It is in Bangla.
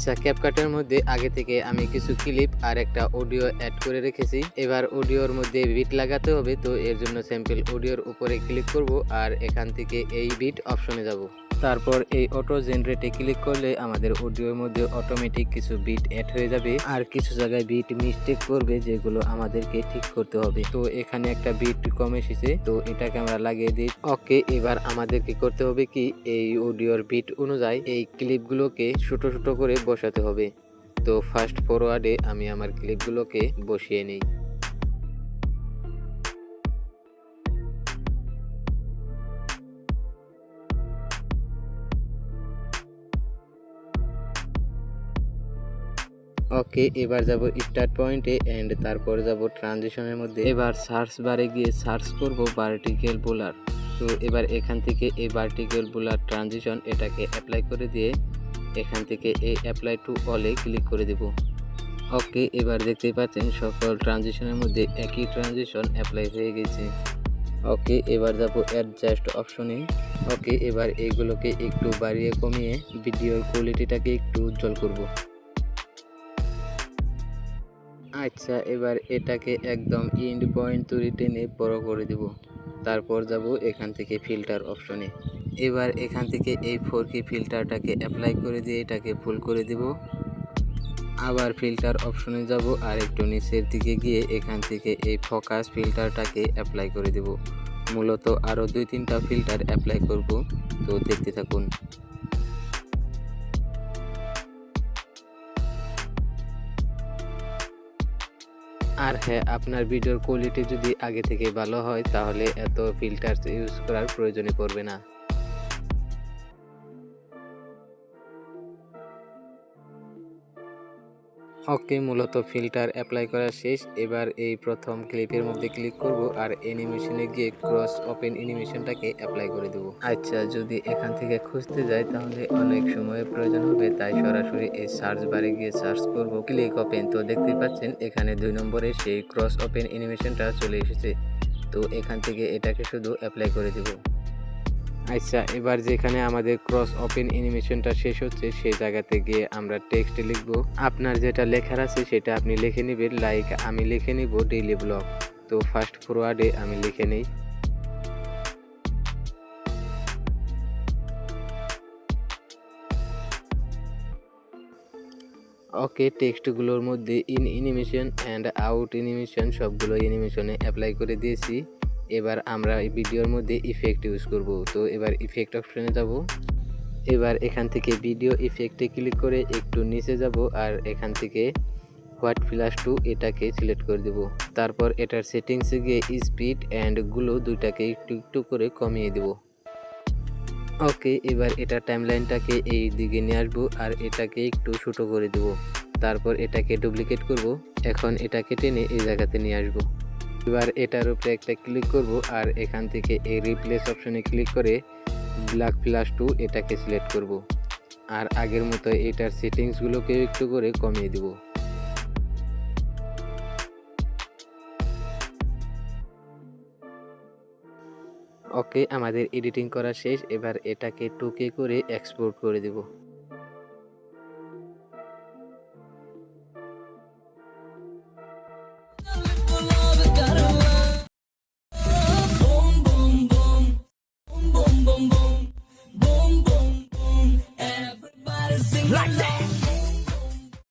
আচ্ছা, ক্যাপকাটের মধ্যে আগে থেকে আমি কিছু ক্লিপ আর একটা অডিও অ্যাড করে রেখেছি। এবার অডিওর মধ্যে বিট লাগাতে হবে, তো এর জন্য স্যাম্পল অডিওর উপরে ক্লিক করব আর এখান থেকে এই বিট অপশনে যাব। তারপর এই অটো জেনারেটে ক্লিক করলে আমাদের অডিওর মধ্যে অটোমেটিক কিছু বিট অ্যাড হয়ে যাবে আর কিছু জায়গায় বিট মিস্টেক করবে, যেগুলো আমাদেরকে ঠিক করতে হবে। তো এখানে একটা বিট কম এসেছে, তো এটাকে আমরা লাগিয়ে দিই। ওকে, এবার আমাদেরকে করতে হবে কি, এই অডিওর বিট অনুযায়ী এই ক্লিপগুলোকে ছোট ছোট করে বসাতে হবে। তো ফাস্ট ফরওয়ার্ডে আমি আমার ক্লিপগুলোকে বসিয়ে নিই। ওকে, এবার যাব স্টার্ট পয়েন্টে এন্ড তারপর যাব ট্রানজিশনের মধ্যে। এবার সার্চ বারে গিয়ে সার্চ করব ভার্টিক্যাল বোলার। তো এবার এখান থেকে এই ভার্টিক্যাল বোলার ট্রানজিশন এটাকে অ্যাপ্লাই করে দিয়ে এখান থেকে এই অ্যাপ্লাই টু অলে ক্লিক করে দেব। ওকে, এবার দেখতেই পাচ্ছেন সকল ট্রানজিশনের মধ্যে একই ট্রানজিশন অ্যাপ্লাই হয়ে গেছে। ওকে, এবার যাব অ্যাডজাস্ট অপশনে। ওকে, এবার এইগুলোকে একটু বাড়িয়ে কমিয়ে ভিডিওর কোয়ালিটিটাকে একটু উজ্জ্বল করব। আচ্ছা, এবার এটাকে একদম এন্ড পয়েন্ট তৈরি টেনে বড় করে দেব। তারপর যাব এখান থেকে ফিল্টার অপশনে। এবার এখান থেকে এই 4K ফিল্টারটাকে অ্যাপ্লাই করে দিয়ে এটাকে ফুল করে দেব। আবার ফিল্টার অপশনে যাব আর একটু নিচের দিকে গিয়ে এখান থেকে এই ফোকাস ফিল্টারটাকে অ্যাপ্লাই করে দেব। মূলত আরও 2-3টা ফিল্টার অ্যাপ্লাই করব, তো দেখতে থাকুন। আর হ্যাঁ, আপনার ভিডিওর কোয়ালিটি যদি আগে থেকে ভালো হয় তাহলে এত ফিল্টার ইউজ করার প্রয়োজনই পড়বে না। ওকে, মূলত ফিল্টার অ্যাপ্লাই করা শেষ। এবার এই প্রথম ক্লিপের মধ্যে ক্লিক করব আর অ্যানিমেশনে গিয়ে ক্রস ওপেন অ্যানিমেশনটাকে অ্যাপ্লাই করে দেব। আচ্ছা, যদি এখান থেকে খুঁজতে যাই তাহলে অনেক সময়ের প্রয়োজন হবে, তাই সরাসরি এই সার্চ বারে গিয়ে সার্চ করব ক্লিক ওপেন। তো দেখতেই পাচ্ছেন এখানে 2 নম্বরে সেই ক্রস ওপেন অ্যানিমেশনটা চলে এসেছে। তো এখান থেকে এটাকে শুধু অ্যাপ্লাই করে দেব। আচ্ছা, এবার যেখানে আমাদের ক্রস ওপেন অ্যানিমেশনটা শেষ হচ্ছে সেই জায়গাতে গিয়ে আমরা টেক্সট লিখব। আপনার যেটা লেখার আছে সেটা আপনি লিখে নেবেন। লাইক আমি লিখে নিব ডেইলি ব্লগ। তো ফাস্ট ফরওয়ার্ডে আমি লিখে নেই। ওকে, টেক্সটগুলোর মধ্যে in animation and out animation সবগুলো অ্যানিমেশনে অ্যাপ্লাই করে দিয়েছি। এবার আমরা এই ভিডিওর মধ্যে ইফেক্ট ইউজ করব। তো এবার ইফেক্ট অপশনে যাব। এবার এখান থেকে ভিডিও ইফেক্টে ক্লিক করে একটু নিচে যাব আর এখান থেকে হোয়াইট প্লাস 2 এটাকে সিলেক্ট করে দেব। তারপর এটার সেটিংসে গিয়ে স্পিড অ্যান্ড গ্লো দুইটাকে একটু একটু করে কমিয়ে দেব। ওকে, এবার এটা টাইমলাইনটাকে এই দিকে নিয়ে আসবো আর এটাকে একটু ছোট করে দেব। তারপর এটাকে ডুপ্লিকেট করব। এখন এটাকে টেনে এই জায়গাতে নিয়ে আসবো। এবার এটার উপরে একটা ক্লিক করব আর এখান থেকে এই রিপ্লেস অপশনে ক্লিক করে ব্ল্যাক প্লাস 2 এটাকে সিলেক্ট করব আর আগের মতো এটার সেটিংসগুলোকে একটু করে কমিয়ে দিব। ওকে, আমাদের এডিটিং করা শেষ। এবার এটাকে 2K করে এক্সপোর্ট করে দেব। Like that.